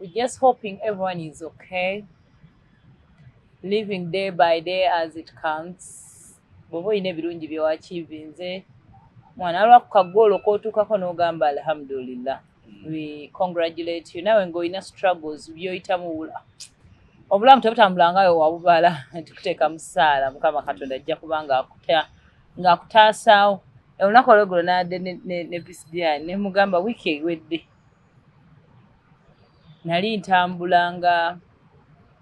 we're just hoping everyone is okay, living day by day as it counts. Bw'oba olina ebirungi bye wakiivinze mwana alwa ku kagoolo k'otuukako n'ogamba alhamdulillah. We congratulate you. Nawe ng'olina struggles by'oyitamu obulamu tebutambulanga wabubala tukuteeka mu ssaala Mukama Katonda ajja kuba ng'akutaasaawo. Olunaku olweggulo n'adde ne PCDI ne mugamba wiiki ewedde nali ntambulanga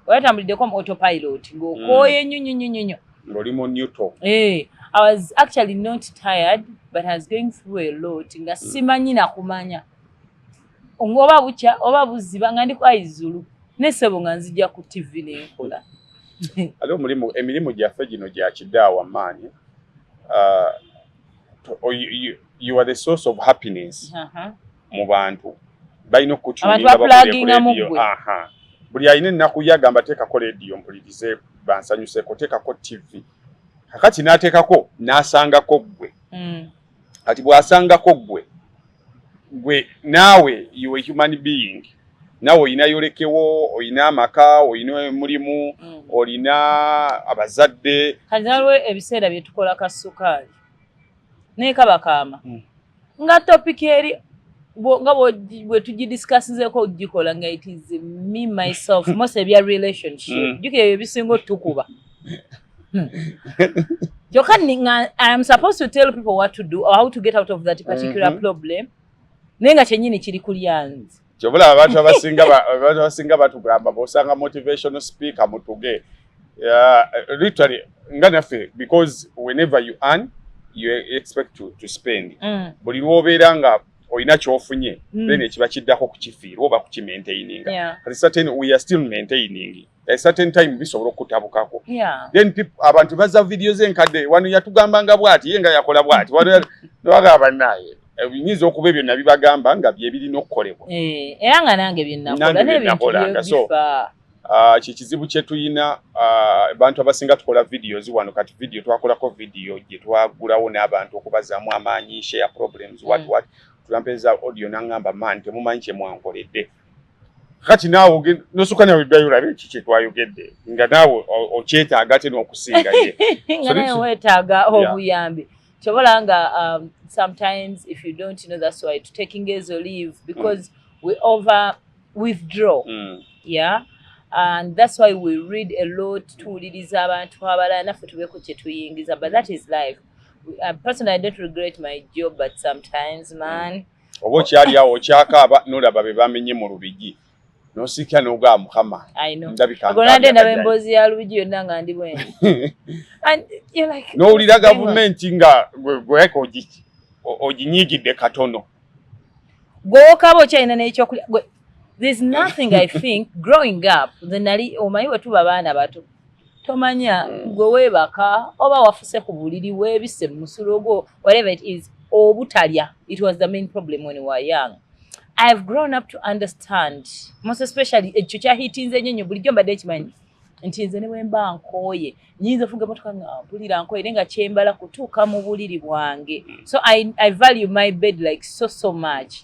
watambuliddeko mu autopilot ng'okooye nnyo ng'oli mu neutral. I was actually not tired but I was going through a lot nga simanyi nakumanya oba bukya oba buziba nga ndi kwa Izulu nesebo nga nzija ku TV n'enkola. Alo emirimu gyaffe gino gya kidaawa maanyi. You are the source of happiness mu bantu balina okutuulinga bakuleega mugwe. Buli alina ennaku yagamba teekako leediyo mpulirize bansanyuseko teekako TV kakati n'ateekako n'asangako ggwe kati bw'asangako gwe naawe you a human being naawe olina yolekewo olina amaka olina mulimu olina abazadde kati naliwo ebiseera bye tukola kasukaali n'ekabakaama nga topiki eri nga bwe tugidiscussizeko ogikola nga it is me myself most ebya relationship jukira ebyo bisinga otukuba kyokka I am supposed to tell people what to do or how to get out of that particular problem naye nga kyennyini kiri kulyanzi kyobula abantu abasinga batugamba bosanga motivational speaker mutuge literally nga naffe because whenever you earn you expect to spend buli lwobeera nga olina kyofunye then ekiba kiddako kukifiirwa oba kukimaintaininga kati certain we are still maintaining a certain time bisobola okutabukako then abantu bazza videos enkadde wano yatugambanga bwati ye nga yakola bwati wano bagamba naye ebinyiza okuba ebyo nabibagamba nga bye birina okukolebwa era nga nange byennakola n'ebintu bifa kikizibu kye tuyina abantu abasinga tukola videos wano kati video twakolako video gye twagulawo n'abantu okubazaamu amaanyi share problems what tulampeza audio nangamba man temumanyi kye mwankoledde kati naawe nosuka nawe byayo olabe kiki twayogedde nga naawe okyetaaga ate n'okusinga ye nga nawe weetaaga obuyambi kyobola nga sometimes if you don't know that's why taking as a leave because we withdraw and that's why we read a lot tuwuliriza abantu abalala naffe tubeeko kye tuyingiza but that is life. Personally, I don't regret my job, but sometimes, man. Obo kyali awo kyakaaba nolaba be bamenye mu lubigi. Nosikya noga Mukama. I know. Agonade na bembozi ya lubigi yonna nga ndi bwene. And you're like no ulira government nga gweko oginyigidde katono. Gwokabo kyalina n'ekyokulya. There's nothing I think growing up then ali omanyi bwe tuba baana bato. Tomanya gwe weebaka oba wafuse ku buliri weebise musulo gwo whatever it is obutalya. It was the main problem when we were young. I've grown up to understand most especially ekyo kyahitinze nnyo bulijjo mbadde kimanyi nti nze ne bwe mba nkooye nyinza ofuga motoka nga mpulira nkooye nga kyembala kutuuka mu buliri bwange. So I value my bed like so much.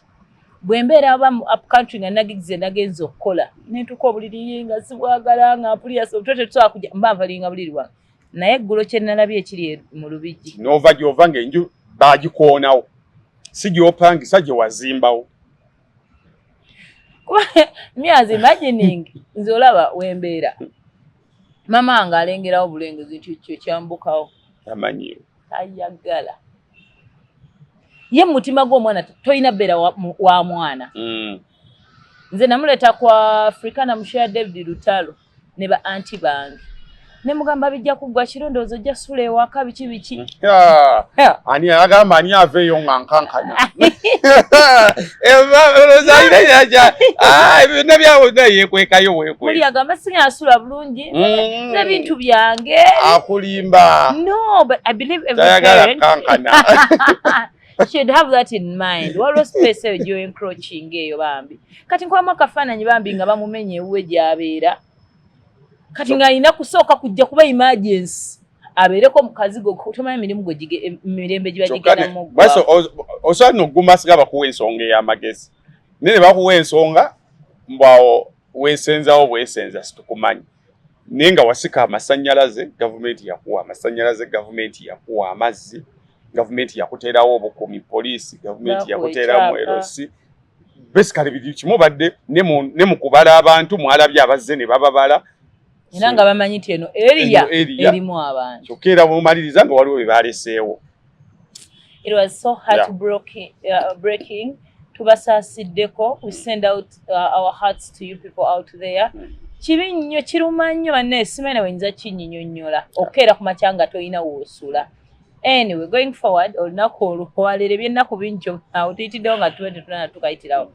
Bwe mbeera aba up country nga nagenze okukola nentuka obuliri nga sibwagala nga mpulira sotote twakuja mba nvalinga buliri bwange naye eggulo kye nalabye ekiri mu lubigi nova gyova ng'enju baagikoonawo si gy'opangisa gye wazimbawo me as imagining nze olaba wembeera mama nga alengerawo bulengezi nti kyo kyambukawo amanyiwo ayagala ye mutima gw'omwana toyina bbeera wa mwana nze namuleeta kwa Africana Mushaya David Lutalo ne ba anti bange ne mugamba bijja kuggwa kirondoozo ojja sula ewaka biki ani agamba ani aveeyo nga nkankana byonna byawona yeekwekayo muli agamba singa asula bulungi n'ebintu byange akulimba no but I believe every parent kankana should have that in mind. Waliwo space eyo gyo encroaching eyo bambi. Kati nkwamu akafaananyi bambi nga bamumenye ewuwe gy'abeera. Kati ng'alina kusooka kujja kuba emergency. Abeereko mukazi gwe tomanyi emirimu gwe mirembe gye bagigenda mu osobola n'ogguma singa bakuwa ensonga ey'amagezi. Ne bakuwa ensonga mbwawo wesenzawo bwesenza situkumanyi nenga wasika amasanyalaze government yakuwa amasanyalaze government yakuwa amazzi government yakuterawo obukuumi police government yakuteramu LC basically bidi kimubadde ne mukubala abantu mwalabye abazze ne bababala era nga bamanyi nti eno area erimu abantu kyokera mumaliriza nga waliwo bebaleseewo. It was so heartbreaking. Tubasasiddeko. We send out our hearts to you people out there. Kibi nnyo kiruma nnyo banne simene wenza kinnyonnyola okera ku makyanga toyina woosula. Anyway, going forward olunaku olwalero ebyennaku bingi awo tuyitiddewo nga tuwedde tulana tukayitirawo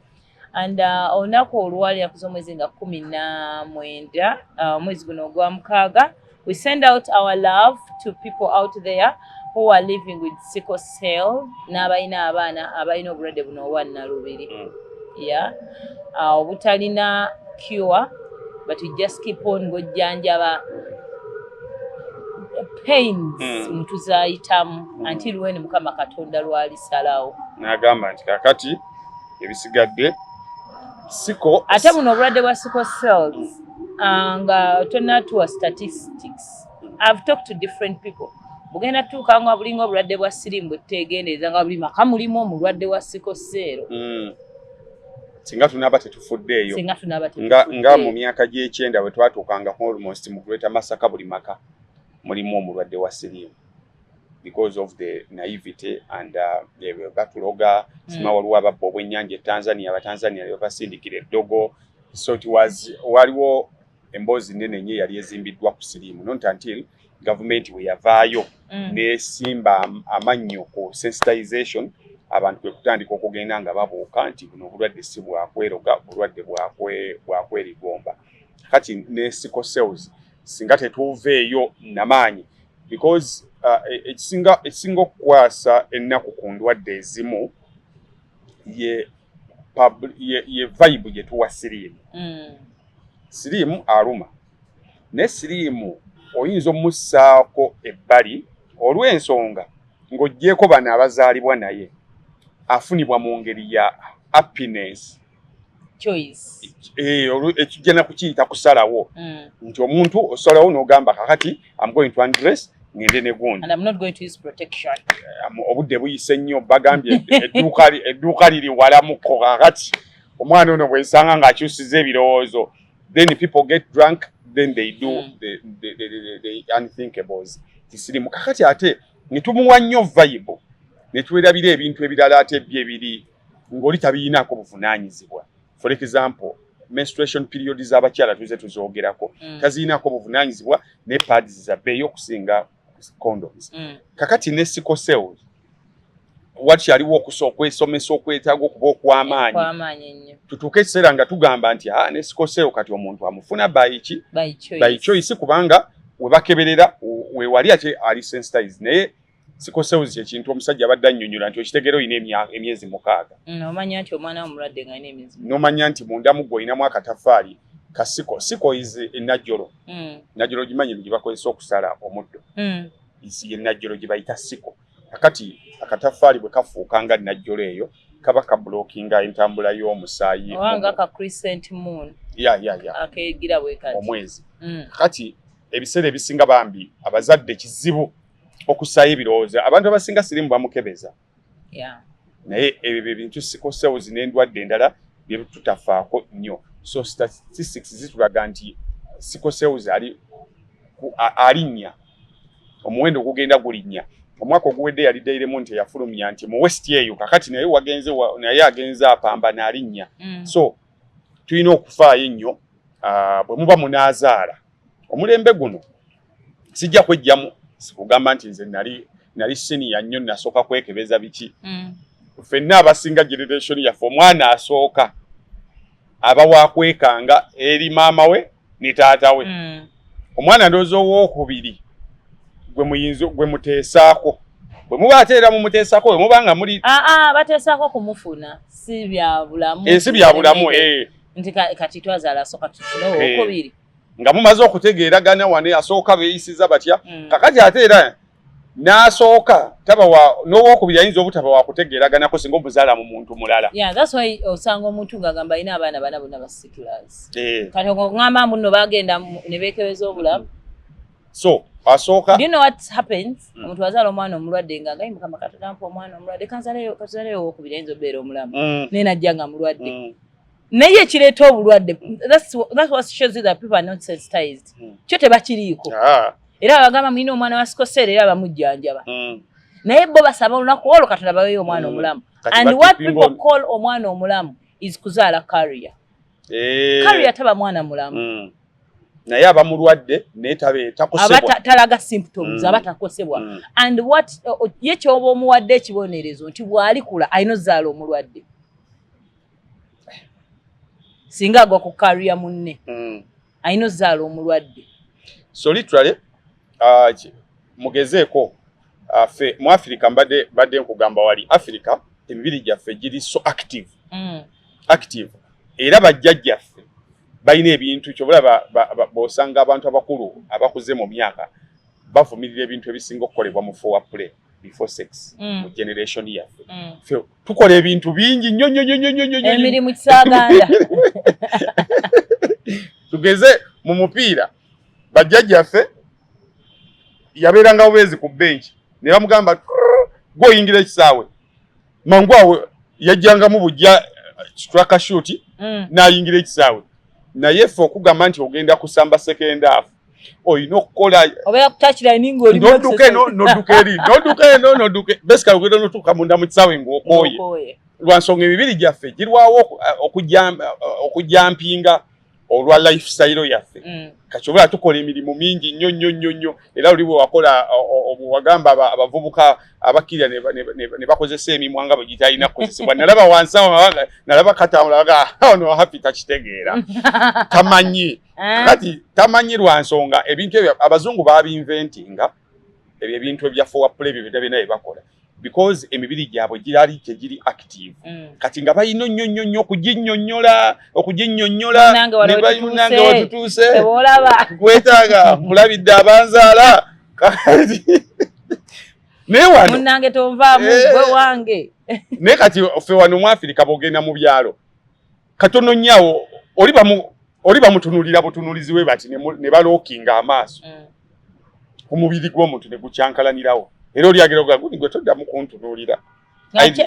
and olunaku olwalira kuza omwezi nga 19 mwezi guno ogwa mukaaga we send out our love to people out there who are living with sickle cell n'abalina abaana abalina obulwadde buno obwannalubiri obutalina cure but we just keep on ng'ojjanjaba pains mutuzayitamu until when Mukama Katonda lwalisalawo n'agamba nti kakati ebisigadde siko ate buno obulwadde bwa sickle cells nga tonatuwa statistics. I've talked to different people. Bugenda tuuka nga bulinga obulwadde bwa sirimu bwe tutegendeeza nga buli maka mulimu omulwadde wa sickle cell. Singa tunaba tetufuddeeyo nga mu myaka gy'ekyenda bwe twatuukanga almost mu Greater Masaka buli maka mulimu omulwadde wa sirimu because of the naivety and batuloga sima waliwo ababba obwennyanja Tanzania abatanzania basindikira eddogo so it was waliwo emboozi nnene nnyo yali ezimbiddwa ku sirimu not until government we yavaayo nesimba amannyo ku sensitization abantu kwe kutandika okugenda nga babuuka nti buno obulwadde si bwakweroga obulwadde bwakwerigomba kati ne sickle cells singa tetuveeyo namaanyi because ekisinga okukwasa ennaku ku ndwadde ezimu ye vibe gye tuwa siriimu. Siriimu aluma ne siriimu oyinza omussaako ebbali olw'ensonga ng'oggyeko bano abazaalibwa naye afunibwa mu ngeri ya happiness choice ekijjana kukiyita kusalawo nti omuntu osalawo n'ogamba kakati I'm going to undress ngende ne gundi and I'm not going to use protection obudde buyise nnyo bagambye edduuka liri walamuko kakati omwana ono bwensanga ng'akyusiza ebirowoozo then people get drunk then they do the unthinkables tisirimu kakati ate netumuwa nnyo vibe netwerabira ebintu ebirala ate byebiri ng'oli tabiinaako buvunaanyizibwa. For example, menstruation period z'abakyala tuze tuzoogerako taziinaako buvunaanyizibwa ne pads za bbeeyi okusinga condoms. Kakati ne sickle cells wakyaliwo okwesomesa okwetaaga okuba okw'amaanyi tutuuke ekiseera nga tugamba nti ne sickle cell kati omuntu amufuna by choice kubanga we bakeberera we wali ate ali sensitized naye sickle cells ekintu omusajja abadde annyonnyola nti okitegeera olina emyezi 6 omanya nti omwana w'omulwadde ng'alina emyezi n'omanya nti munda muggo olinamu akatafaali ka sickle is enajjolo najjolo gimanyi gye bakozesa okusala omuddo isi enajjolo gye bayita sickle kakati akatafaali bwe kafuuka nga najjolo eyo kaba kablockinga entambula y'omusaayi owanga ka crescent moon akeegira bwe kati omwezi kakati ebiseera ebisinga bambi abazadde kizibu okusaayo ebirowoozo abantu abasinga sirimu bamukebeza naye ebyo ebintu sickle cells n'endwadde endala bye tutafaako nnyo so statistics zitulaga nti sickle cells alinnya omuwendo gugenda gulinnya omwaka oguwedde yali Daily nti yafulumya nti mu West eyo kakati naye agenze apamba n'alinnya so tulina okufaayo ennyo bwe muba munaazaala omulembe guno sijja kwejjamu sikugamba nti nze nali senior nnyo nasooka kwekebeza biki ffenna abasinga generation yaffe omwana asooka aba waakwekanga eri maama we ne taata we omwana ndowooza owookubiri gwe muteesaako bwe muba ate era mumuteesaako bwe muba nga muli bateesaako kumufuna si bya bulamu nti kati twazaala asooka tufune owookubiri nga mumaze okutegeeragana wane asooka beeyisiza batya kakati ate era n'asooka taba wa n'owokubiri ayinza obutaba wakutegeeraganako singa omuzaala mu muntu mulala. Yeah, that's why osanga omuntu ng'agamba alina abaana bana bonna basikirasi. Kati ng'amba muno bagenda ne beekebeza obulamu. So asooka. Do you know what happens? Omuntu azaala omwana omulwadde ng'agayi Mukama Katonda ampa omwana omulwadde kanzaleyo owokubiri ayinza obeera omulamu. Naye najja nga mulwadde. Naye ekireeta obulwadde, that's what shows you that people are not sensitized. Kyo tebakiriiko. Era abagamba mulina omwana wa sikoseera era abamujjanjaba. Naye bo basaba olunaku olwo Katonda baweeyo omwana omulamu. And what people call omwana omulamu is kuzaala carrier. Carrier taba mwana mulamu. Naye abamulwadde naye takosebwa. Talaga symptoms, abatakosebwa. And what ye kyoba omuwadde ekibonerezo nti bw'alikula ayina ozzaala omulwadde. Singa agwa ku carrier munne. Ayina ozzaala omulwadde. So literally mugezeeko ffe mu Africa mbadde nkugamba wali Africa emibiri gyaffe giri so active. Active. Era bajjajjaffe balina ebintu kyobulaba bw'osanga abantu abakulu abakuze mu myaka bavumirira ebintu ebisinga okukolebwa mu forward play before sex mu generation yaffe. Ffe tukola ebintu bingi nnyo emirimu kisaaganda. Tugeze mu mupiira bajjajjaffe yabeeranga bubeezi ku benchi ne bamugamba gwoyingira ekisaawe mangu awo yajjangamu bujja striker shoot n'ayingira ekisaawe. Naye ffe okugamba nti ogenda kusamba second half oyina okukola obeera ku touchline ng'oli nodduke basically ogenda notuuka munda mu kisaawe ng'okooye lwa nsonga emibiri gyaffe girwawo okujampinga olwa lifestyle yaffe. Kachobora tukola emirimu mingi nnyo era oli bwe wakola wagamba abavubuka abakirya ne bakozesa emimwa nga bwe gitalina kukozesebwa. Nalaba wansi awo nalaba katambula ono happy takitegeera tamanyi kati tamanyi lwa nsonga ebintu ebyo abazungu babinventinga ebyo ebintu ebya forward play byo bina bakola because emibiri gyabwe giri active. Kati nga bayino nnyo okuginnyonnyola ne bayinange watutuuse kwetaaga mulabidde abanzaala naye wano munnange tonvaamu gwe wange. naye kati ffe wano mu Africa bw'ogenda mu byalo katono nnyawo oli bamutunuulira butunuulizi we bati ne balookinga amaaso ku mubiri gw'omuntu ne gukyankalanirawo. Era oli agera ogaguli gwe toddamu kuntunuulira.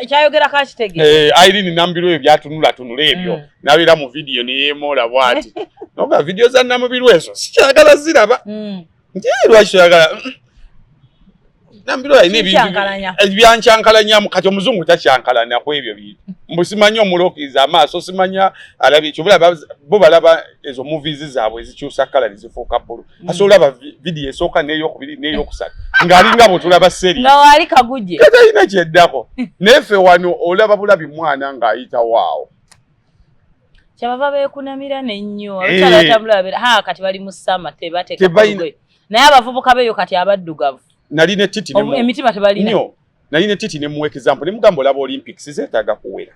Kyayogera kakitegeera. Irene Nambirwe ebyatunula ebyo nabeera mu video ne yeemoola bw'ati. Noga video za Nambirwe ezo sikyagala ziraba. Lwaki oyagala Nambirwe ayina ebyancankalanyamu kati omuzungu takyankalanya ku ebyo bintu. Mbu simanyi omulokiriza amaaso simanya alabye kyobulaba bo balaba ezo movies zaabwe ezikyusa kala nezifuuka bbulu. Ate olaba video esooka n'eyokubiri n'eyokusatu ng'alinga bwe tulaba seri nga wali kaguje talina kyeddako. Neffe wano olaba bulabi mwana ng'ayita waawo kyabava beekunamira n'ennyo abakyala kati bali mu ssama tebateeka naye abavubuka beeyo kati abaddugavu nalina ettiti emitima tebalina nnyo. Nalina ettiti ne mu example ne mugamba olaba Olympics zeetaaga kuwera.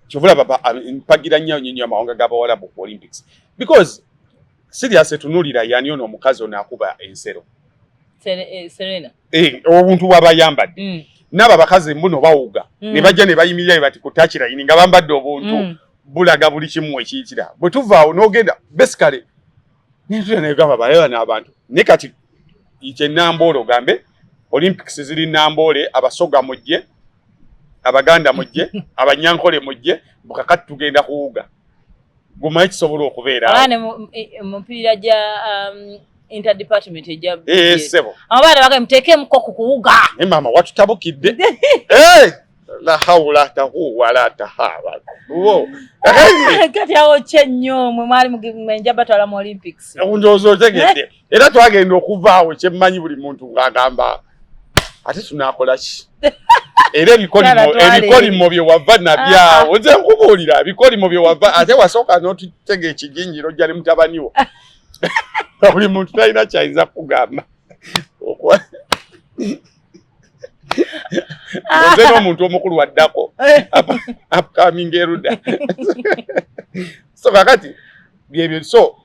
Kyovulaba mpagira nnyo amawanga g'abawalabu ku Olympics because serious etunuulira yani ono omukazi ono akuba ensero Serena obuntu bw'abayambadde n'abo abakazi mbuno bawuga ne bajja ne bayimirira bati ku touchline nga bambadde obuntu bulaga buli kimu ekiyitira. Bwe tuvaawo n'ogenda basically n'entula negamba bayewa n'abantu ne kati ite Namboole ogambe Olympics ziri Namboole abasoga mujje abaganda mujje abanyankole mujje bukakati tugenda kuwuga gumaye kisobola okubeera abaana mupiira gya interdepartment ejja sebo abaana baga mteeke mukoko kuwuga mama watutabukidde la hawla wala tahaba kati awo kyenyo mwe mwali mwenja batwala mu Olympics ndowooza otegedde era twagenda okuvaawo kyemmanyi buli muntu ng'agamba ate tunaakola ki era ebikolimo bye wava nabyawo nze nkubuulira ebikolimo bye wava ate wasooka n'otutega ekiginjiro ojja ne mutabani wo buli muntu talina kyayinza kugamba nze n'omuntu omukulu waddako upcoming eruda so kakati byebyo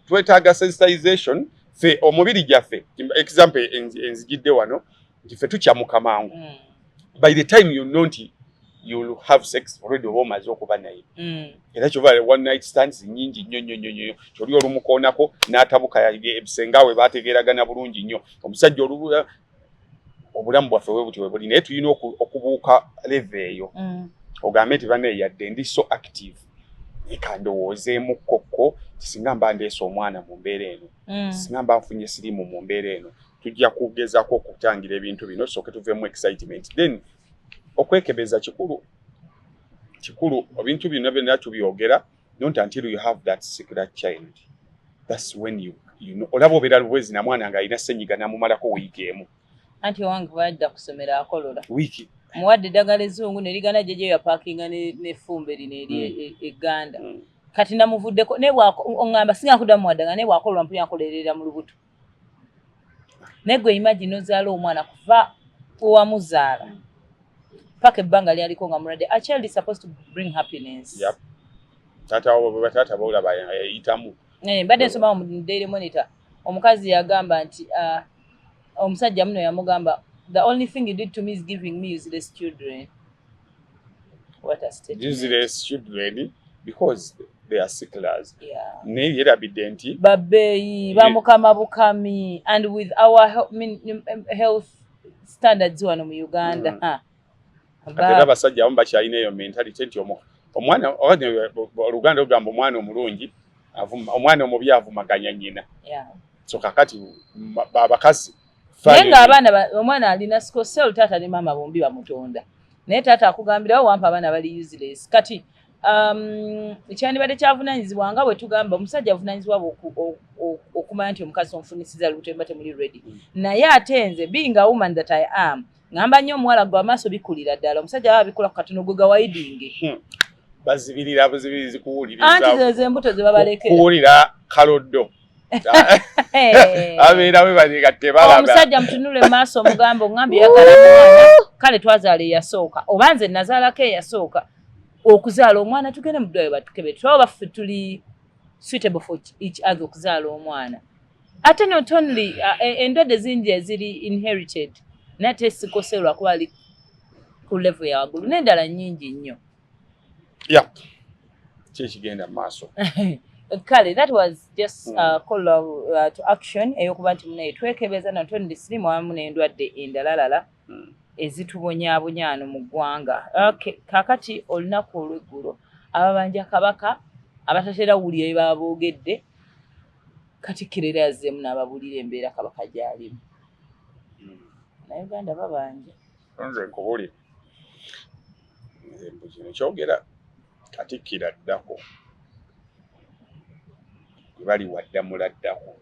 twetaaga sensitization ffe omubiri gyaffe example enzigidde wano nti ffe tukyamuka mangu by the time you know nti you'll have sex already omaze okuba naye era kyova one night stands nyingi nnyo kyoli olumukoonako n'atabuka ebisenga we baategeeragana bulungi nnyo omusajja obulamu bwaffe we buti we buli naye tulina okubuuka leve eyo ogambe nti bane yadde ndi so active ekandowoozeemu kokko singa mba ndeese omwana mu mbeera eno singa mba nfunye sirimu mu mbeera eno tujja kugezaako okutangira ebintu bino soke tuveemu excitement then okwekebeza kikulu ebintu bino byonna tubyogera not until you have that secret child that's when you know olaba obeera luwezi na mwana ng'alina ssenyiga namumalako wiiki emu anti owange bwadda kusomera akolola wiiki muwadde eddagala ezzungu ne ligana jeje yapaakinga n'effumbe lino eri egganda kati namuvuddeko naye oŋŋamba singa nkudda muwaddanga naye bw'akolwa mpu yankolerera mu lubuto naye gwe imagine ozaala omwana kuva owamuzaala paka ebbanga lyaliko nga mulwadde a child is supposed to bring happiness. Yep. Taata bawulaba yayitamu. Mbadde nsoma mu Daily Monitor omukazi yagamba nti omusajja muno yamugamba the only thing you did to me is giving me useless children. What a statement. Useless children because they are sicklers. Yeah. Ne yerabidde nti babeeyi bamukama bukami and with our health standards wano mu Uganda. Ate abasajja abamu bakyalina eyo mentality nti omwana Oluganda lugamba omwana omulungi omwana omubi avumaganya nnyina. So kakati abakazi naye ng'abaana omwana alina sikosel taata ne maama bombi bamutonda naye taata akugambirawo wampa abaana bali useless kati ekyandibadde kyavunaanyizibwa nga bwe tugamba omusajja avunaanyizibwa okumanya nti omukazi omufunisiza lutemba temuli ready naye ate nze being a woman that I am ngamba nnyo omuwala gwe amaaso bikulira ddala omusajja aba abikola ku katono gwe gawaidinge bazibirira buzibirizi kuwuliriza anti ze embuto ze babalekera kuwulira kaloddo abeera we balegatte balaba omusajja mutunule maaso omugambo ngambye yagala mwana kale twazaala eyasooka oba nze nazaalako eyasooka okuzaala omwana tugende mu ddwaliro batukebe tuba baffe tuli suitable for each other okuzaala omwana ate not only endwadde zingi eziri inherited nate sikoserwa kuba ali ku level ya waggulu n'endala nnyingi nnyo kyekigenda mu maaso kale that was just call to action eyokuba nti munaye twekebeza na tondi sirimu awamu n'endwadde endalalala ezitubonyaabonya ano mu ggwanga kaakati olunaku olw'eggulo ababanja kabaka abatatera wulira bye baba boogedde Katikkiro era yazzeemu n'ababuulira embeera kabaka gy'alimu Uganda babanja nze nkubulira mbu kino kyogera Katikkiro addako gwe bali waddamula addako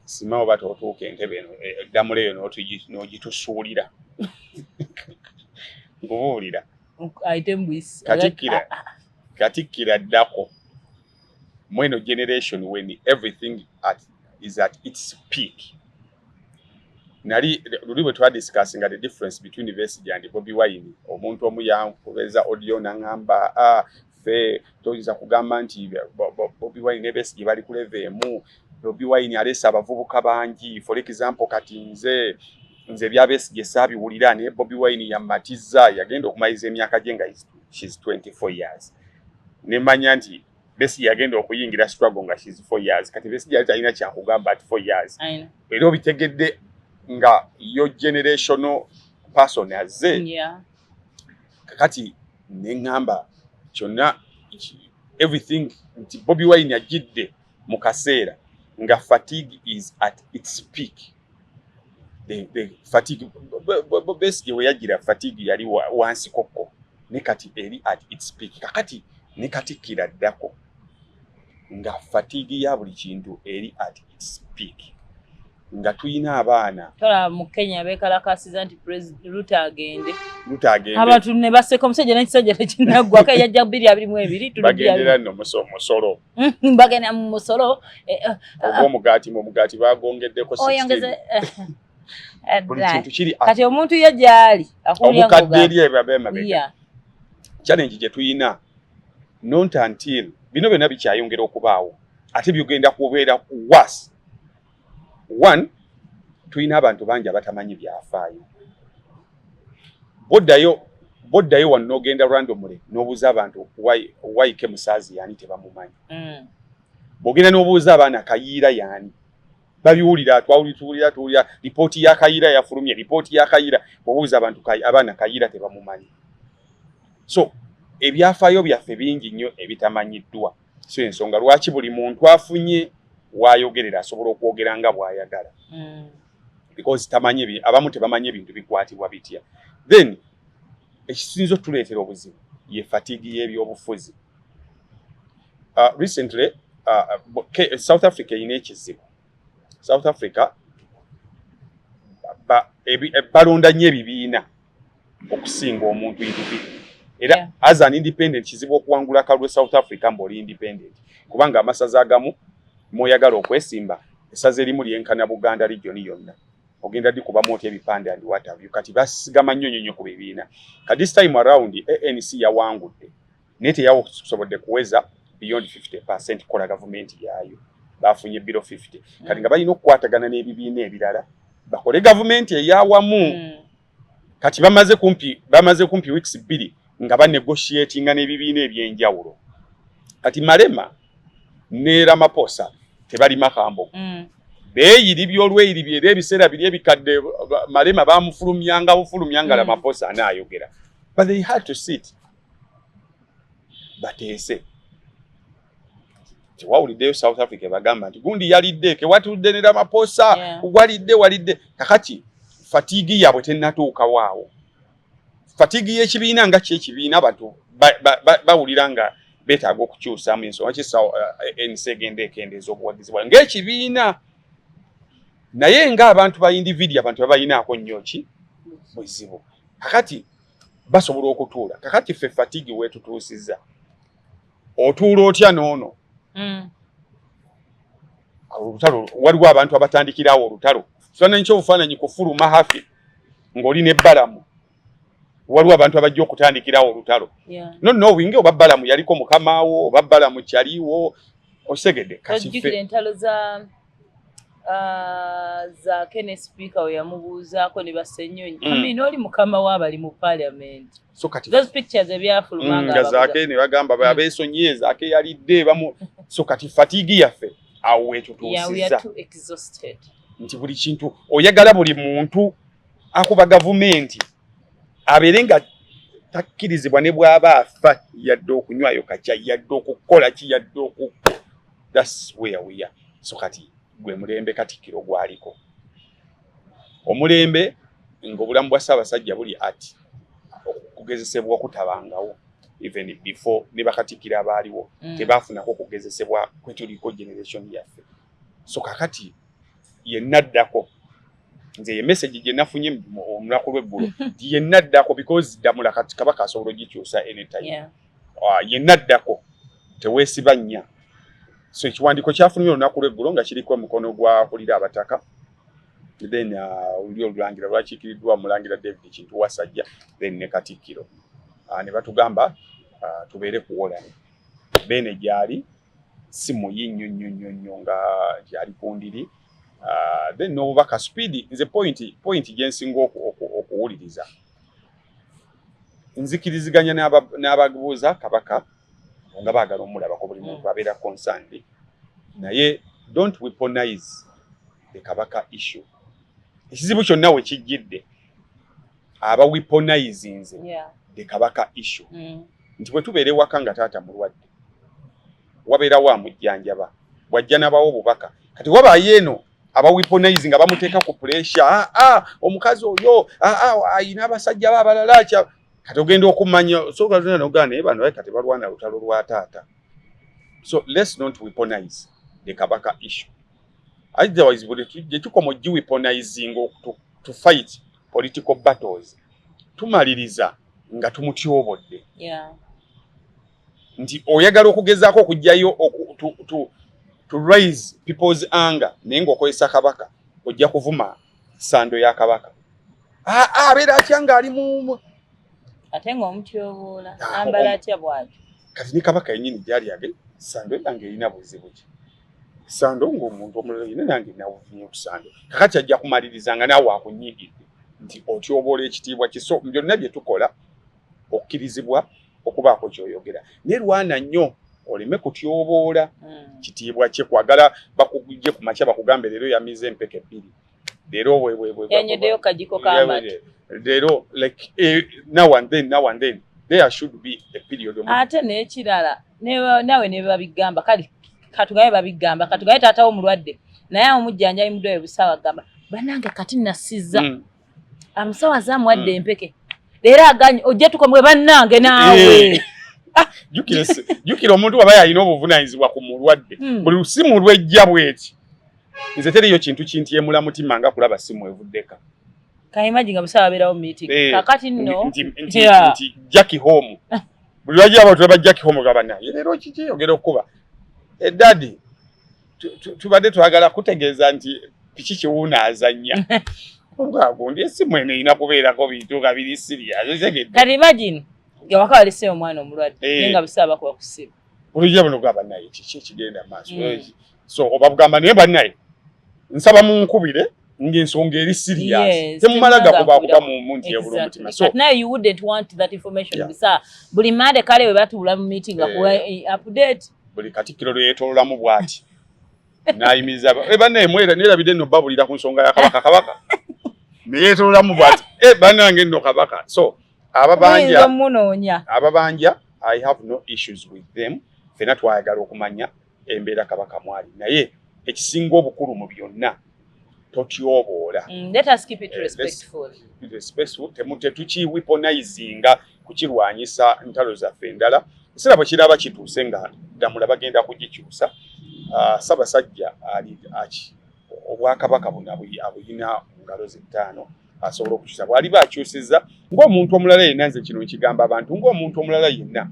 sima oba tootuuka entebe eno eddamula eyo n'ogitusuulira nkubuulira Katikkiro addako mweno generation when everything is at its peak nali luli bwe twadiscussinga the difference between Besigye and Bobi Wine omuntu omu yankubeza audio nangamba fe toyiza kugamba nti Bobi Wine ne Besigye bali ku level emu Bobi Wine alesa abavubuka bangi for example kati nze bya Besigye saabiwulira ne Bobi Wine yamatiza yagenda okumayiza emyaka gye nga she's 24 years nemanya nti Besigye yagenda okuyingira struggle nga she's 4 years kati Besigye alina kyakugamba at 4 years era obitegedde nga yo generational person azze kakati neŋŋamba kyonna everything nti Bobi Wine ajidde mu kaseera nga fatigue is at its peak the fatigue Besigye we yagira fatigue yali wansi kokko ne kati eri at its peak kakati ne Katikkiro addako nga fatigue ya buli kintu eri at its peak nga tuyina abaana tola mu Kenya bekalakasiza nti President Ruto agende abantu ne baseka omusajja n'ekisajja tekinaggwa ka yajja 2022 bagendera nno musolo bagenda mu musolo omugaati bagongeddeko 16 buli kintu kiri kati omuntu yajjali omukadde eri ebabemabega challenge gye tuyina not until bino byonna bikyayongera okubaawo ate byogenda kubeera worse one tulina abantu bangi abatamanyi byafaayo. Boddayo wano n'ogenda randomly n'obuuza abantu Waike Musaazi yaani tebamumanyi. Bw'ogenda n'obuuza abaana Kayiira yaani babiwulira tuwulira lipooti ya Kayiira yafulumye lipooti ya Kayiira bw'obuuza abantu abaana Kayiira tebamumanyi. So ebyafaayo byaffe bingi nnyo ebitamanyiddwa. So ensonga lwaki buli muntu afunye waayogerera asobola okwogera nga bw'ayagala. Because abamu tebamanyi ebintu bikwatibwa bitya. Then ekisinzo tuleetera obuzibu ye fatigue y'ebyobufuzi. Recently South Africa ine ekizibu. South Africa balonda nnyo ebibiina okusinga omuntu individual. Era as an independent kizibu okuwangula kalwe South Africa mboli independent. Kubanga amasaza agamu moyagala okwesimba esaze erimu lyenkana Buganda region yonna. Ogenda dikubamu oti ebipande and what have you. Kati basigama nnyo ku bibiina. Kati this time around ANC yawangudde. Nete yawo kusobodde kuweza beyond 50% kola government yayo. Bafunye below 50. Kati nga balina okukwatagana n'ebibiina ebirala bakole government eyawamu. Kati bamaze kumpi weeks 2 nga banegotiatinga n'ebibiina ebyenjawulo. Kati Malema ne Ramaphosa tebali makambo. Beeyiri byolweyiri byere ebiseera biri ebikadde Malema bamufulumyanga Ramaphosa anaayogera. But they had to sit. Bateese. Tiwawuliddeyo South Africa bagamba nti gundi yalidde kewatudde ne Ramaphosa walidde kakati fatigue yabwe tennatuuka waawo. Fatigue y'ekibiina nga kyekibiina abantu bawulira nga betaaga okukyusamu ensonga kisa ANC egenda ekendeeza obuwagizi bwabwe ng'ekibiina. Naye ng'abantu ba individual abantu babayinaako nnyo ki buzibu. Kakati basobola okutuula. Kakati ffe fatigue weetutuusizza. Otuula otya noono? Olutalo waliwo abantu abatandikirawo olutalo. Kifaananyi ky'obufaananyi kufuluma hafi ng'oli n'ebbalamu. Waliwo abantu abajja okutandikirawo olutalo. No winge oba bbalamu yaliko mukamaawo oba bbalamu kyaliwo osegedde. Ojjukira entalo za Kenneth Speaker we yamubuuzaako ne Basennyonyi. Oli mukama w'abali mu parliament. So kati those pictures ebyafulumanga Zaake ne bagamba abeesonyiye Zaake yalidde bamu. So kati fatigue yaffe awo weetutuusizza. We are too exhausted. Nti buli kintu oyagala buli muntu akuba gavumenti abeere nga takkirizibwa ne bw'aba afa yadde okunywayo kacya yadde okukola ki yadde oku. That's where we are. So kati gwe mulembe Katikkiro gwaliko. Omulembe ng'obulamu bwa Ssaabasajja buli ati okugezesebwa okutabangawo even before ne bakatikkira abaaliwo tebaafunako okugezesebwa kwetuliko generation yaffe. So kakati yenna addako nze ye message gye nafunye omulaku lw'eggulo yenna addako because Damula kati Kabaka asobola ogikyusa anytime. Yenna addako teweesiba nnya. So ekiwandiiko kyafulumye olunaku lw'eggulo nga kiriko omukono gwa kulira abataka. Then oli olulangira lwakiikiriddwa Mulangira David Kintu Wasajja then ne Katikkiro. Ne batugamba tubeere kuwolana. Bene gyali si muyinnyo nnyo nga gyali ku ndiri. Then n'obubaka speed nze point gye nsinga okuwuliriza. Nzikiriziganya n'ababuuza Kabaka nga baagala omulabako buli muntu abeera concerned. Naye don't weaponize the Kabaka issue. Ekizibu kyonna we kijjidde aba weaponizing the Kabaka issue. Nti bwe tubeere waka nga taata mulwadde wabeera wa mujjanjaba wajja n'abawo obubaka kati wabaayo eno aba weaponizing abamuteeka ku pressure omukazi oyo ayina abasajja abalala kati ogenda okumanya soka n'ogane bano kati balwana lutalo lwa taata. So let's not weaponize the Kabaka issue. Otherwise buli tujje tukoma weaponizing to fight political battles tumaliriza nga tumutyobodde. Nti oyagala okugezaako okujjayo to raise people's anger naye ng'okozesa Kabaka ojja kuvuma sando ya Kabaka. Abeera atya ng'ali mu ate ng'omutyoboola ambala atya bw'atyo. Kati ni Kabaka yennyini gyali age sando yange erina buzibu ki. Sando ng'omuntu omulala yina nange nawuvunye ku Sando kakati ajja kumalirizanga naawe akunyigidde nti otyobola ekitiibwa kiso byonna bye tukola okkirizibwa okubaako ky'oyogera naye lwana nnyo oleme kutyoboola kitiibwa kye kwagala bakugye ku makya bakugambe leero yamize empeke ebbiri leero yanyeddeyo kajiko k'amata leero like now and then there should be a period ate n'ekirala nawe ne babigamba kale katugaye babigamba katugaye taatawo omulwadde naye omujjanjabi muddoyo busawa gamba bannange kati nasiza amusawo azaamuwadde empeke leero aganye ojja tukomwe bannange naawe jukira omuntu waba yalina obuvunaanyizibwa ku mulwadde buli lusimu lwejja bweti nze teriyo kintu kintyemula mutima nga kulaba simu evuddeka kayimagi nga busawa abeerawo meeting kakati nno nti Jackie home buli lwajja abantu baba Jackie home gaba naye leero kiki ogera okuba eddadi tubadde twagala kutegeeza nti piki kiwuuna azannya ogundi esimu eno erina kubeerako bintu nga biri siriya kati imagine nga waka walese omwana omulwadde naye nga busawa bakuba ku ssimu olujja buno gaba naye kiki ekigenda maaso so oba bugamba naye bannaye nsaba munkubire ng'ensonga eri serious temumalaga kuba mu nti ebula omutima so now you wouldn't want that information bisa buli mande kale we batuula mu meeting akuwa update buli Katikkiro lweyetoololamu bw'ati n'ayimiriza bannaye nerabidde nno babulira ku nsonga ya kabaka neyetoololamu bw'ati bannange nno kabaka so ababanja I have no issues with them fena twayagala okumanya embeera kabaka mwali naye ekisinga obukulu mu byonna totyoboola let us keep it respectful tetuki weaponizinga kukirwanyisa ntalo zaffe endala esera bwe kiraba kituuse nga ddamula bagenda kugikyusa Ssaabasajja ali obwakabaka buno abuyina mu ngalo ze ttaano asobola okukyusa bw'aliba akyusizza ng'omuntu omulala yenna nze kino nkigamba abantu ng'omuntu omulala yenna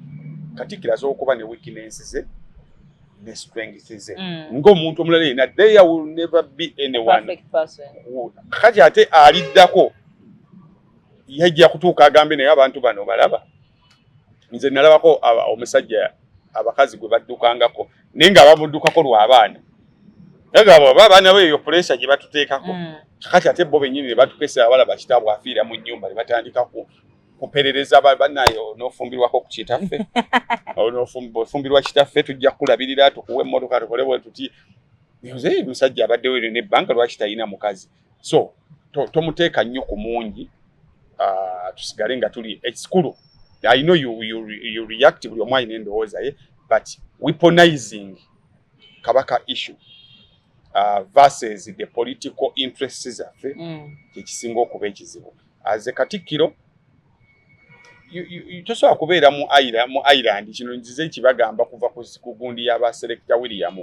Katikkiro asobola okuba ne weakness ze ne strength ze ng'omuntu omulala yenna there will never be anyone kati ate aliddako yajja kutuuka agambe naye abantu bano balaba nze nalabako omusajja abakazi gwe baddukangako naye nga bamuddukako lw'abaana yagamba abaana beeyo pressure gye batuteekako kati ate bo bennyini ne batukesa abalaba kitaabwe afiira mu nnyumba ne batandika kuperereza bannaye onoofumbirwako ku kitaffe ofumbirwa kitaffe tujja kulabirira tukuwe emmotoka tukole bwe tuti nze musajja abaddewo eno n'ebbanga lwaki talina mukazi so tomuteeka nnyo ku mungi tusigale nga tuli ekikulu I know you react buli omu alina endowooza ye but weaponizing kabaka issue versus the political interests zaffe kyekisinga okuba ekizibu aze Katikkiro tosobola kubeera mu Ireland kino nzize kibagamba kuva ku gundi y'abaselekita William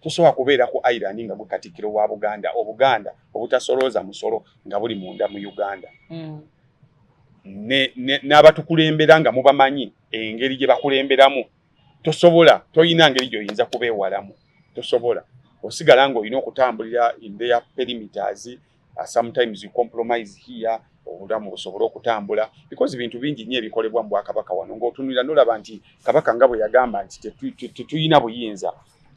tosobola kubeera ku Ireland nga gwe Katikkiro wa Buganda Obuganda obutasolooza musolo nga buli munda mu Uganda n'abatukulembera nga mubamanyi engeri gye bakulemberamu tosobola toyina ngeri gy'oyinza kubeewalamu tosobola osigala ng'olina okutambulira in their perimeters sometimes you compromise here obulamu busobola okutambula because bintu bingi nnyo ebikolebwa mu Bwakabaka wano ng'otunulira n'olaba nti kabaka nga bwe yagamba nti tetuyina buyinza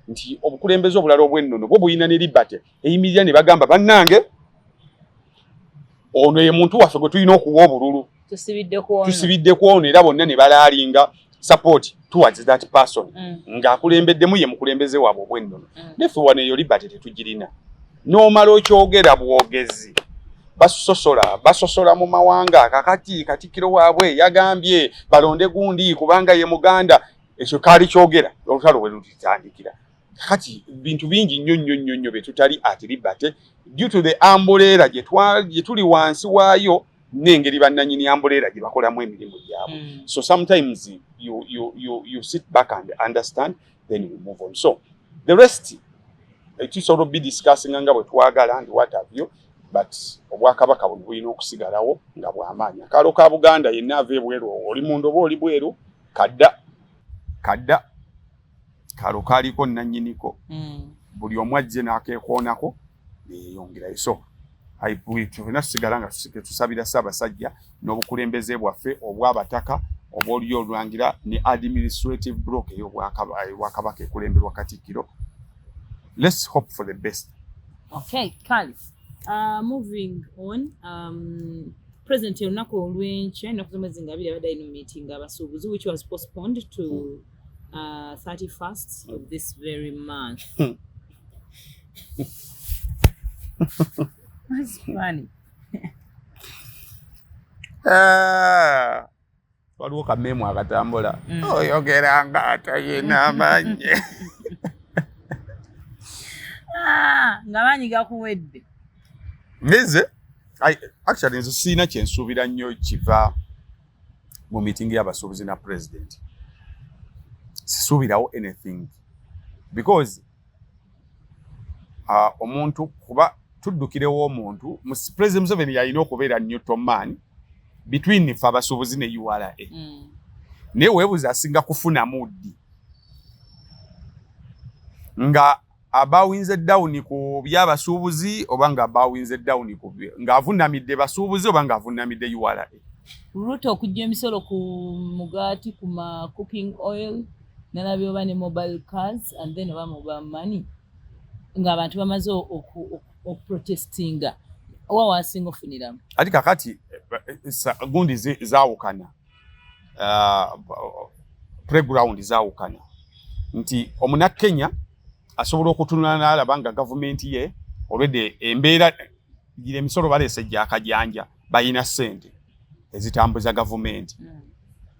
nti obukulembeze obulala obw'ennono bwo buyina ne liberty eyimirira ne bagamba bannange ono ye muntu waffe gwe tulina okuwa obululu tusibidde ku ono era bonna ne balaalinga support towards that person ng'akulembeddemu ye mukulembeze waabwe obw'ennono neffe wano eyo liberty tetugirina n'omala okyogera bwogezi basosola mu mawanga kakati Katikkiro waabwe yagambye balonde gundi kubanga ye Muganda ekyo kaali kyogera olutalo we lutandikira kati bintu bingi nnyo bye tutali at liberty due to the umbrella gye tuli wansi waayo n'engeri bannannyini umbrella gye bakolamu emirimu gyabwe so sometimes you sit back and understand then you move on so the rest tusobola be discussing nga bwe twagala and what have you but Obwakabaka buno bulina okusigalawo nga bw'amaanyi akaalo ka Buganda yenna ava ebweru oli mundu oba oli bweru kadda kaalo kaaliko nnannyiniko buli omu ajje n'akeekoonako neeyongerayo so tufena tusigala nga tusabira Ssaabasajja n'obukulembeze bwaffe obw'abataka obw'oli olwangira ne administrative block ey'Obwakabaka ekulemberwa Katikkiro let's hope for the best. Okay, Kali. Moving on, President Olunaku Olwenkya ennaku z'omwezi nga 2 abadde alina meeting abasuubuzi which was postponed to 31st of this very month. That's funny. Waliwo kamemu akatambula oyogera nga atayina amanyi. Nga manyi gakuwedde. Nze actually nze siina kyensuubira nnyo kiva mu meeting y'abasuubuzi na president. Sisuubirawo anything because omuntu kuba tuddukirewo omuntu President Museveni yalina okubeera neutral man between ife abasuubuzi ne URA. Naye weebuuza asinga kufuna muddi nga abawinze down ku byabasuubuzi oba nga abawinze down ku ng'avunamidde basuubuzi oba ng'avunamidde URA. Ruto okujja emisolo ku mugaati ku ma cooking oil nalabye oba ne mobile cars and then oba mobile money ng'abantu bamaze okuprotestinga owa wasinga ofuniramu. Ati kakati gundi zaawukana playground zaawukana nti omunakenya asobola okutunula n'alaba nga gavumenti ye olwedde embeera gira emisolo baleese gyakajanja bayina ssente ezitambuza gavumenti.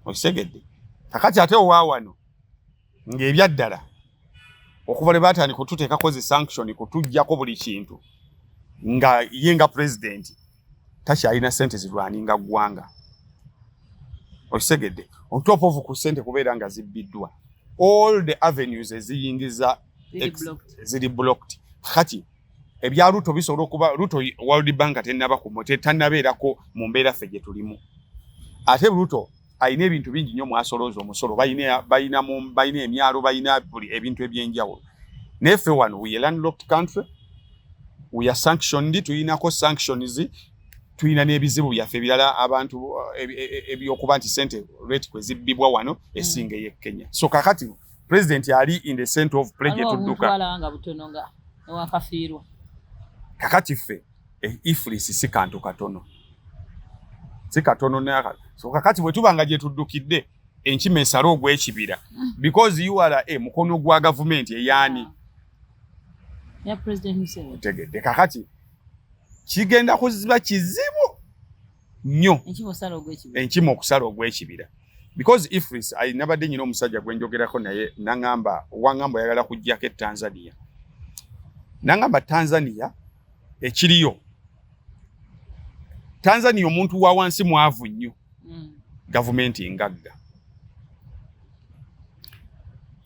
Okisegedde kakati ate owaawano ng'ebyaddala okuva lwe baatandika kututeekako zi sanction kutuggyako buli kintu nga ye nga pulezidenti takyalina ssente zirwaninga ggwanga. Okisegedde on top of ku ssente kubeera nga zibbiddwa all the avenues eziyingiza ziri blocked. Kati ebya Ruto bisobola okuba Ruto World Bank tennaba kumote tannabeerako mu mbeera ffe gye tulimu. Ate Ruto ayina ebintu bingi nnyo mwasolooza omusolo bayina emyalo bayina buli ebintu ebyenjawulo. Neffe wano we are landlocked country, we are sanctioned, tuyinako sanctions, tuyina n'ebizibu byaffe ebirala abantu ebyokuba nti ssente rate kwe zibbibwa wano esinga ye Kenya. So kakati president ali in the center of pledge tudduka kakati ffe iflis si kantu katono n'aka. So kakati bwe tubanga gye tuddukidde enkima esala ogw'ekibira because URA mukono gwa gavumenti eyaani ya president Museveni tegedde kakati kigenda kuziba kizibu nnyo enkima okusala ogw'ekibira because iflis nabadde nyina omusajja gwe njogerako naye nangamba yagala kujjako Tanzania. Nangamba Tanzania ekiriyo Tanzania omuntu wa wansi mwavu nnyo gavumenti engagga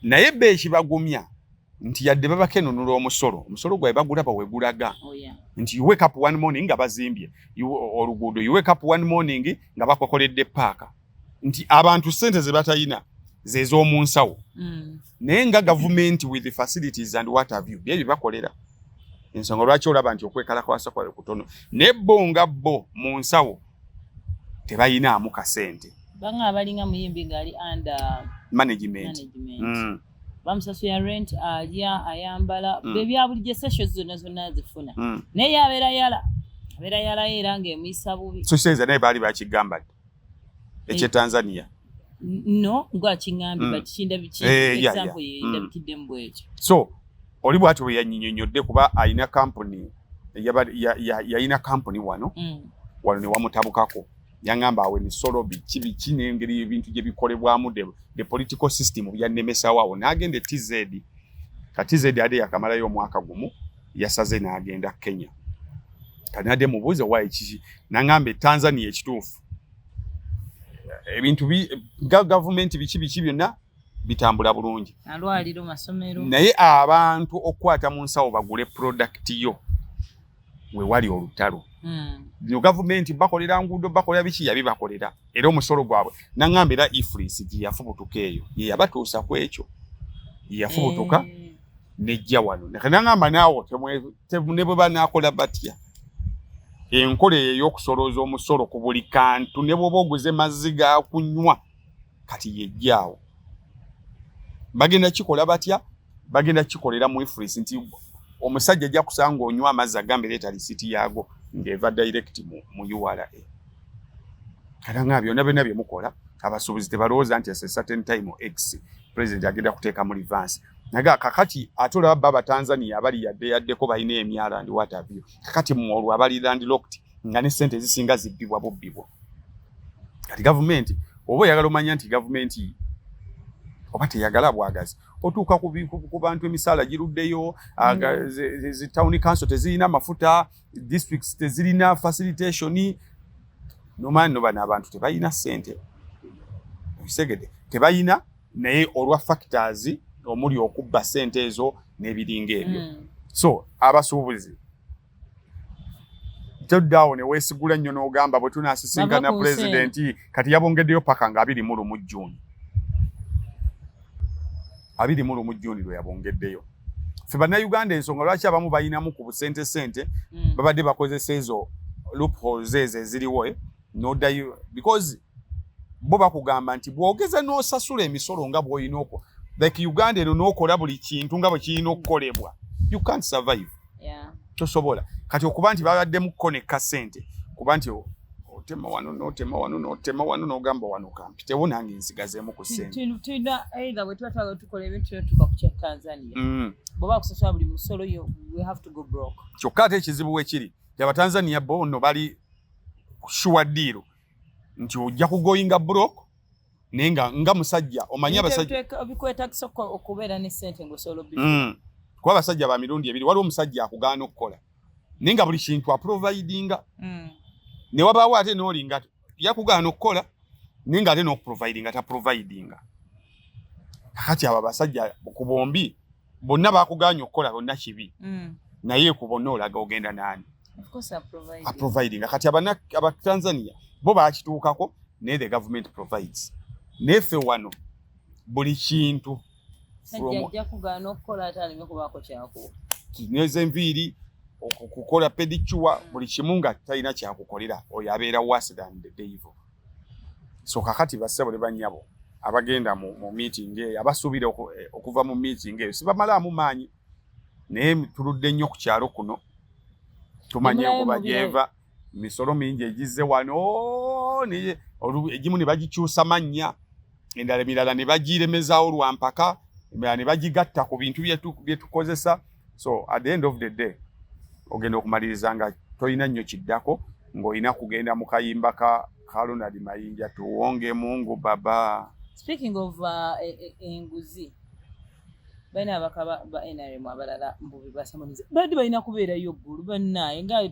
naye be ekibagumya nti yadde babakenunula omusolo gwabe bagulaba wegulaga nti you wake up one morning nga bazimbye oluguudo, you wake up one morning nga bakokoledde paaka nti abantu ssente ze batayina zez'omu nsawo naye nga gavumenti with the facilities and what have you bye bakolera. Ensonga lwaki olaba nti okwekalakaasa kwabe kutono ne bo nga bo mu nsawo tebayinaamu kasente banga abalinga muyimbi ngali under management. Bamusasula rent alya ayambala bebya bulijjo sessions zonna zifuna naye abeera yala era ng'emuyisa bubi. So kitegeeza naye baali bakigamba ekye Tanzania no ngwakiŋŋambye but example ye ndabikiddemu bwekyo. So oli bw'ati bwe yanyinyonnyodde kuba ayina kampuni yayina kampuni wano ne wamutabukako yaŋŋamba awo emisolo biki n'engeri ebintu gye bikolebwamu the political system byannemesawo awo n'agenda TZ ka TZ ade yakamalayo omwaka gumu yasaze n'agenda Kenya kanadde mubuuze wayi kiki n'aŋŋamba Tanzania ekituufu ebintu gavumenti biki byonna bitambula bulungi alwaliro masomero naye abantu okukwata mu nsawo bagule product yo we wali olutalo no gavumenti bakolera nguudo bakolera biki yabibakolera era omusolo gwabwe n'aŋŋamba era iflis gye yafubutuka eyo ye yabatuusa ku ekyo ye yafubutuka nejja wano n'aŋŋamba naawo ne bwe banaakola batya enkola ey'okusolooza omusolo ku buli kantu ne bw'oba oguze mazzi ga kunywa kati yejjaawo bagenda kikola batya bagenda kikolera mu iflis nti omusajja ajja kusanga onywa amazzi agambe leeta lisiti yaago ng'eva direct mu URA. Kala nga byonna byonna bye mukola abasuubuzi tebalowooza nti a certain time X president agenda kuteeka mu reverse. Naga kakati ate olaba baba Tanzania abali yaddeko balina emyala ndi what have you. Kakati mwolwa abali landlocked nga ne ssente zisinga zibbibwa bubbibwa. Kati government oba oyagala omanya nti government oba teyagala bwagazi otuuka ku bantu emisaala giruddeyo, zi town council tezirina mafuta, districts tezirina facilitation, nomano bana abantu tebalina ssente. Bisegede tebalina naye olwa factors omuli okubba ssente ezo n'ebiringa ebyo. So abasuubuzi toddawo ne weesigula nnyo n'ogamba bwe tunaasisinkana pulezidenti kati yabongeddeyo paka nga 21 June. 21 June lwe yabongeddeyo. Ffe bannayuganda ensonga lwaki abamu bayinamu ku busente babadde bakozesa ezo loopholes ezo eziriwo n'oddayo because bo bakugamba nti bwogeza n'osasula emisolo nga bw'olina okwo like Uganda eno n'okola buli kintu nga bwe kirina okukolebwa you can't survive. Tosobola kati okuba nti babadde mu koneka ssente kuba nti otema wano n'otema wano n'ogamba wano kampi tewo nange nsigazeemu ku ssente. Tulina either bwe tuba tukola ebintu byetuka ku kya Tanzania bw'oba kusasula buli musolo yo we have to go broke. Kyokka ate ekizibu wekiri Abatanzania bono bali sure deal nti ojja kugoyinga broke naye nga musajja omanyi abasajja bikwetagisa okubeera ne ssente ng'osobola kuba abasajja ba mirundi ebiri waliwo omusajja akugaana okukola naye nga buli kintu aprovidinga ne wabaawo ate n'olinga yakugaana okukola naye nga ate n'okuprovidinga taprovidinga. Kakati abo abasajja ku bombi bonna bakugaanya okukola bonna kibi naye ku bonna olaga ogenda naani aprovidinga. Kati Abatanzania bo bakituukako naye the government provides. Nefe wano buli kintu ajja kugaana okukola ate aleme kubaako kyako kineze enviiri okukola pedicure buli kimu nga talina kyakukolera oyo abeera worse than the devil. So kakati bassebo ne bannyabo abagenda mu meeting eyo abasuubira okuva mu meeting eyo sibamalaamu maanyi naye tuludde nnyo ku kyalo kuno tumanye okuba gyeva misolo mingi egizze wano egimu ne bagikyusa mannya endala emirala ne bagiremezaawo lwampaka emirala ne bagigatta ku bintu bye tukozesa. So at the end of the day ogenda okumaliriza nga tolina nnyo kiddako ng'olina kugenda mu kayimba ka Ronald Mayinja tuwonge Mungu baba. Speaking of enguzi baina abaka ba NRM abalala mbubi basamonize badi baina kubeerayo ggulu bannaye nga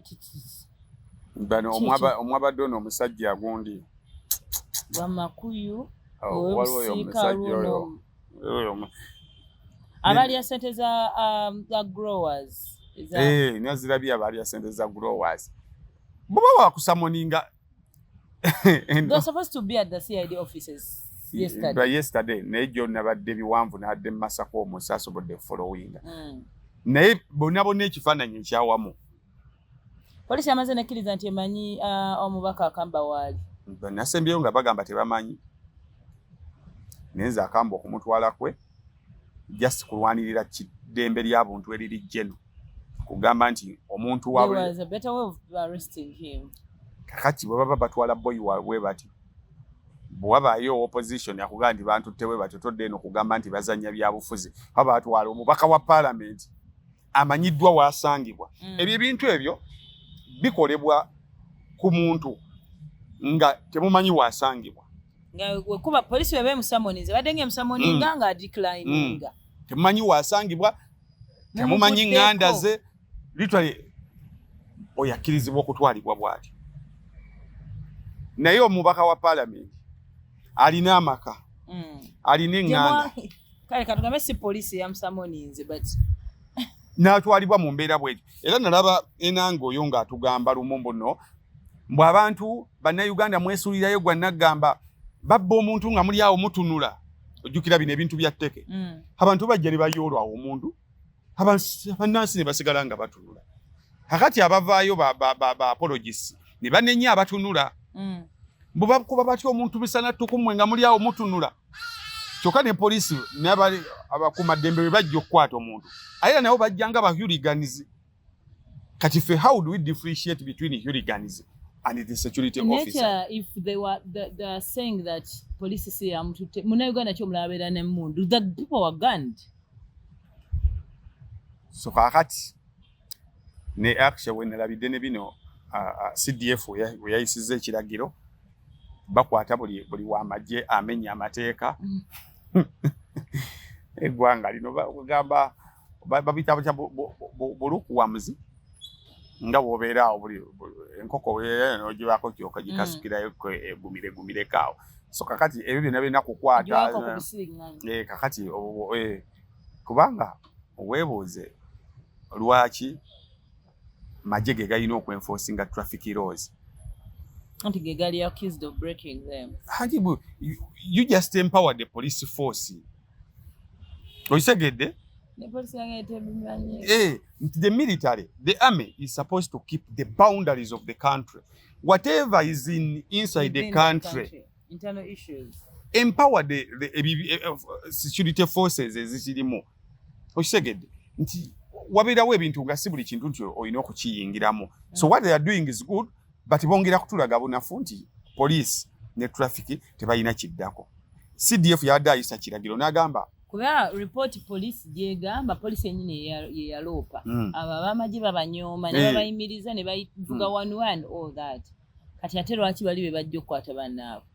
bano omwabadde ono omusajja agundi Wamakuyu waliwo omusajja oyo abalya ssente za growers nazirabye abalya ssente za growers boba wakusamoninga. They're supposed to be at the CID offices yesterday naye gyo nabadde biwanvu nadde Masako omusasobodde following naye bonna ekifaananyi ekyawamu polisi amaze nekkiriza nti emanyi omubaka akamba waali nasembyeyo nga bagamba tebamanyi naye nze akamba okumutwala kwe just kulwanirira kiddembe ly'abuntu eriri jeno kugamba nti omuntu kakati bwe baba batwala boyi waabwe bati bwabaayo opposition yakugamba nti bantu tewe batyo todde eno kugamba nti bazanya byabufuzi baba batwala omubaka wa parliament amanyiddwa wasangibwa ebyo ebintu ebyo bikolebwa ku muntu nga temumanyi wasangibwa nga kuba polisi bebe musamonize badenge musamoninga nga declininga temumanyi wasangibwa temumanyi nganda ze literally oyakirizibwa okutwalibwa bwati naye omubaka wa parliament alina amaka alina enganda kale katugambe si polisi ya musamoninze but n'atwalibwa mu mbeera bwetyo. Era nalaba enanga oyo ng'atugamba lumumbu nno mbw abantu bannayuganda mwesuulirayo gwa naggamba babba omuntu nga muli awo mutunula ojjukira bino ebintu bya tteke abantu bajja ne bayoolwawo omuntu abannansi ne basigala nga batunula kakati abavaayo ba apologisi ne banenya abatunula bwe bakuba batya omuntu misana ttukumwe nga muli awo mutunula kyokka ne poliisi n'abali abakuumaddembe bwe bajja okukwata omuntu era nabo bajjanga ba hooligans. Kati ffe how do we differentiate between hooligans and the security officer? If they are saying that police say muna Uganda kyo mulabera ne mundu, the people were gunned. So kakati ne action when nalabidde ne bino CDF we yayisize ekiragiro bakwata buli wamagye amenya amateeka eggwanga lino bagamba babita bulukuwamuzi nga bwobeeraawo buli enkoko n'ogibako kyoka gikasukirayo egumire kaawo. So kakati ebyo byonna birina kukwata kakati kubanga weebuuze lwaki magye ge galina okwenforcinga traffic laws. Anti ge gali accused of breaking them. You just empower the police force. Oyisegedde? The military, the army is supposed to keep the boundaries of the country. Whatever is inside the country, internal issues. Empower the security forces ezikirimu. Oyisegedde nti wabeerawo ebintu nga si buli kintu nti olina okukiyingiramu. So what they are doing is good, but bongera kutulaga bunafu nti police ne traffic tebalina kiddako. CDF yadayisa kiragiro n'agamba kuba report police gyegamba police enyine ye yaloopa abo abamagye babanyooma ne babayimiriza ne bayivuga one all that. Kati ate lwaki bali be bajja okukwata bannaabo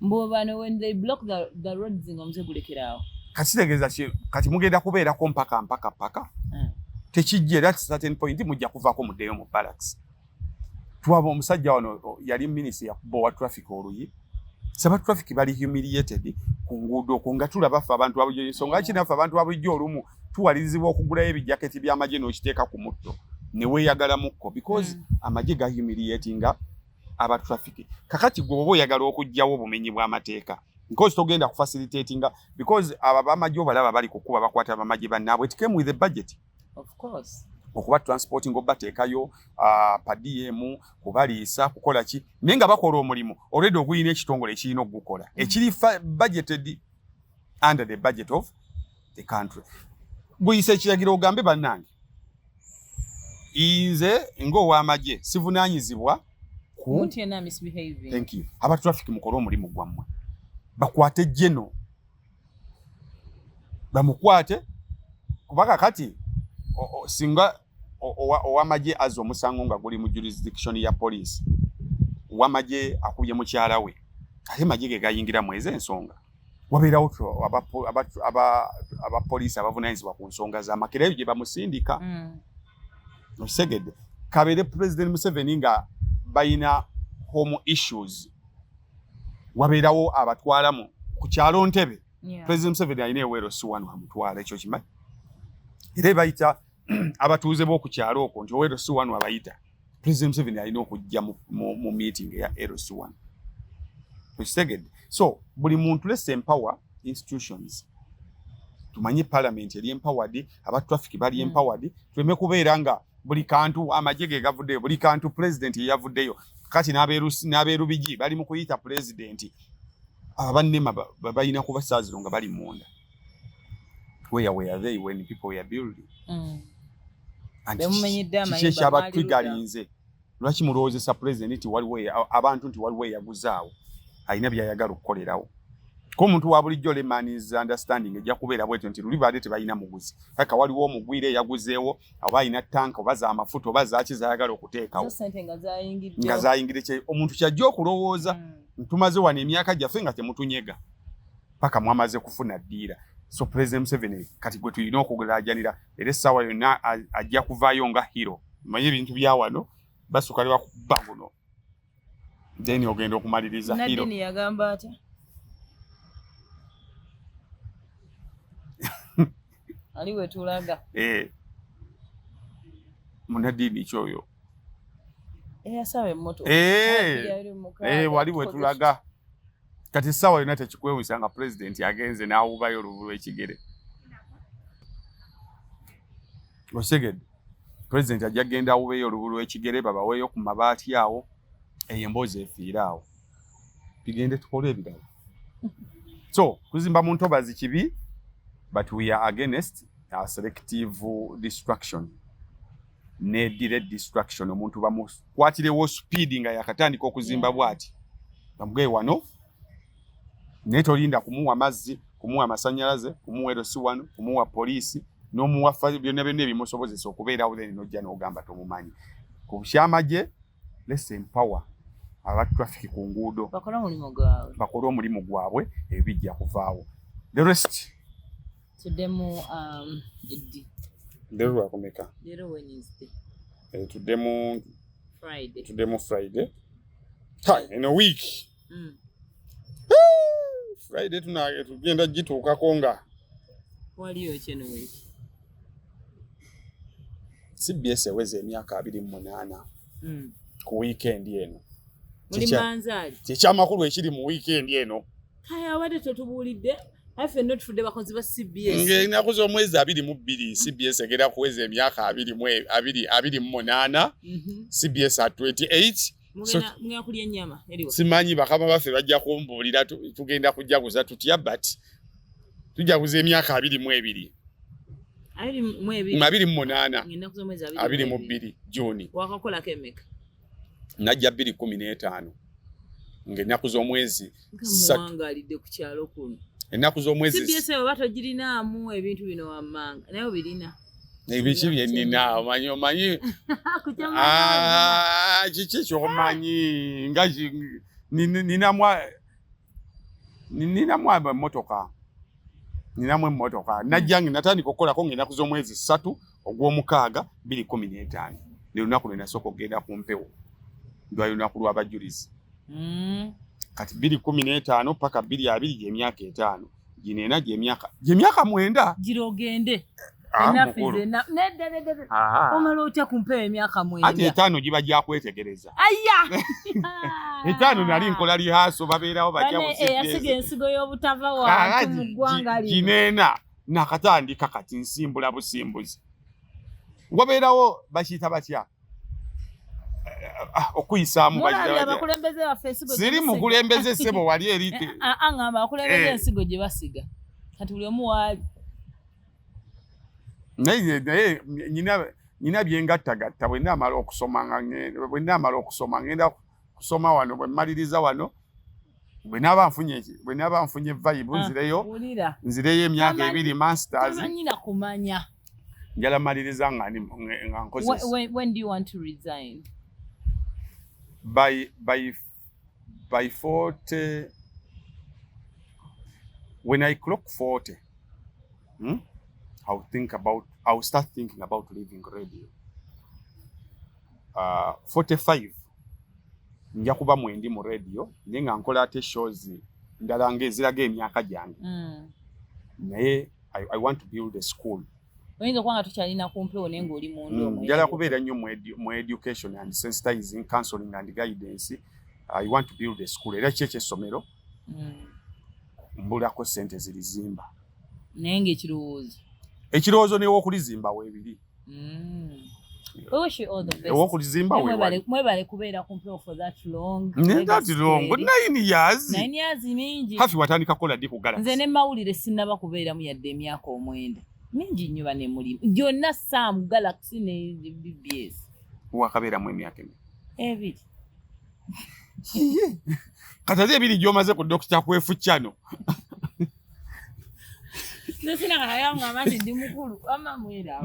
mbo bano when they block the roads ng'omuze gulekeraawo. Kati mugenda kubeerako mpaka tekijje that certain point mujja kuvaako muddeyo mu barracks. Twaba omusajja wano yali minisita yakubowa traffic oluyi. Saba traffic bali humiliated ku nguudo nga tulaba ffe abantu abulijjo ensonga kinaffe abantu abulijjo olumu tuwalirizibwa okugulayo ebijaketi by'amagye n'okiteeka ku mutto ne weeyagalamukko because amagye ga humiliatinga aba traffic. Kakati gwe oba oyagala okugyawo obumenyi bw'amateeka because togenda ku facilitatinga because aba bamagye obalaba bali kukuba bakwata bamagye bannaabwe. It came with the budget. Of course. Okuba transporting obateekayo padiyemu kubaliisa kukola ki naye nga bakola omulimu already oguyina ekitongole ekirina okugukola ekiri budgeted under the budget of the country. Guyisa ekiragiro ogambe bannange nze ng'ow'amagye sivunaanyizibwa ku misbehaving. Thank you. Aba traffic mukole omulimu gwammwe bakwate jeno bamukwate kubaka kati singa owamagye azza omusango nga guli mu jurisdiction ya police owamagye akubye mukyala we ate magye ge gayingiramu ez'ensonga wabeerawo abapoliisi abavunaanyizibwa ku nsonga z'amakere ebyo gye bamusindika. Osegedde kabeere President Museveni nga bayina home issues wabeerawo abatwalamu ku kyalo Ntebe. President Museveni alina eweero si wano amutwala ekyo kimanyi era bayita abatuuze b'oku kyalo okwo nti oweero si wano abayita. President Museveni alina okujja mu meeting ya LC1. Osegedde so buli muntu let's empower institutions. Tumanyi parliament eri empowered, aba traffic bali empowered. Tuleme kubeera nga buli kantu amagye ge gavuddeyo buli kantu president yavuddeyo kati n'abeerubigi bali mu kuyita president abannema balina kuba saaziro nga bali munda. Where were they when people were building? Kiki ekyabatwigalinze lwaki mulowoozesa president nti waliwo abantu nti waliwo eyaguzaawo alina byayagala okukolerawo ko omuntu wa bulijjo lemanis understanding ejja kubeera bwetyo nti luli baade tebalina muguzi aka waliwo omugwire eyaguzeewo oba alina tanka oba za amafuta oba zaaki zayagala okuteekawo nga zayingire omuntu kyajja okulowooza ntumaze wano emyaka gyaffe nga temutunyega paka mwamaze kufuna ddiira. So President Museveni kati gwe tulina okugeraajanira era essaawa yonna ajja kuvaayo nga hero. Manye ebintu bya wano basukalibwa kubba guno then ogenda okumaliriza hero. Nadini yagamba atya? Ali wetulaga. Munadini kyoyo. Yasawe moto. Wali wetulaga. Kati sawa yonna tekikwewusa nga president yagenze n'awubayo olubu lw'ekigere. Osegedde president ajja genda awubeyo olubu lw'ekigere babaweeyo ku mabaati awo eyo emboozi efiire awo. Tugende tukole ebirala. So kuzimba mu ntobazi kibi, but we are against selective destruction ne direct destruction. Omuntu bamukwatirewo speed nga yakatandika okuzimba bwati bamugaye wano netolinda kumuwa mazzi, kumuwa amasanyalaze, kumuwa erosi wano, kumuwa polisi n'omuwa byonna byonna ebimusobozesa okubeerawo then n'ojja n'ogamba tomumanyi. Ku kyamaje let's empower aba traffic ku nguudo bakola omulimu gwabwe ebijja kuvaawo. The rest tuddemu eddi lero lwakumeka lero Wednesday tuddemu Friday in a week Friday tugenda gituukako nga waliyo kyeno week CBS eweze emyaka 28 ku weekend eno. Muli manzali tekyamakulu ekiri mu weekend eno kaya wadde totubuulidde afe not tudde bakonzi ba CBS ng'ennaku z'omwezi 22 CBS egenda kuweza emyaka 28 CBS at 28 mugenda kulya ennyama eriwa simanyi bakama baffe bajja kumbuulira tugenda kujaguza tutya but tujaguza emyaka 22 ennaku z'omwezi 22 Juni wakakolako emeka najja 2015 ng'ennaku z'omwezi muwangalidde ku kyalo kuno ennaku z'omwezi CBS baba togirinaamu ebintu bino wammanga naye obirina ebiki byenina omanyi kiki kyomanyi nga ninamu emmotoka najjange natandika okukolako ng'ennaku z'omwezi 3 ogw'omukaaga 2015 ne lunaku lwe nasooka okugenda ku mpewo ndwayo lunaku lw'abajulizi kati 2015 paka 2020 gy'emyaka 5 ginena gy'emyaka 9 girogende enafize nedde omala otya kumpewo emyaka 9 ate 5 giba gyakwetegereza aya 5 nali nkola lihaso babeerawo yasiga ensigo y'obutava wantu mu ggwanga lino ginena nakatandika kati nsimbula busimbuzi wabeerawo bakiyita batya okuyisaamu abakulembeze baffe ensigo siri mukulembeze sebo wali erite ngamba akulembeze ensigo gye basiga kati buli omu waali naye nyina byengattagatta bwe naamala okusoma ngenda kusoma wano bwe mmaliriza wano bwe naaba nfunye vibe nzireyo emyaka 2 masters tamanyira kumanya njala mmaliriza nga nkozesa when do you want to resign by 40 when I clock 40 I'll start thinking about leaving radio. 45 nja kuba mwendi mu radio nenga nkola ate shows ndala ngeziraga emyaka gyange naye I want to build a school. Oyinza kwanga tukyalina kumpewo nenga oli mundu omwe njala kubeera nnyo mu education and sensitizing counseling and guidance. I want to build a school era kyekyo essomero mbulako sente zilizimba naye ekirowoozo n'ew'okulizimba weebiri ew'okulizimba mwebale kubeera kumpewo for that long 9 years mingi hafi watandika kukola ddi ku Galaxy nze ne mawulire sinnaba kubeeramu yadde emyaka 9 mingi nnyo bane mulimu gyonna Sam Galaxy ne BBS wakabeeramu emyaka 2 kati ate 2 gy'omaze ku Dr. Kwefukyano Nesina kaya ngamazi ndi mukulu ama mwera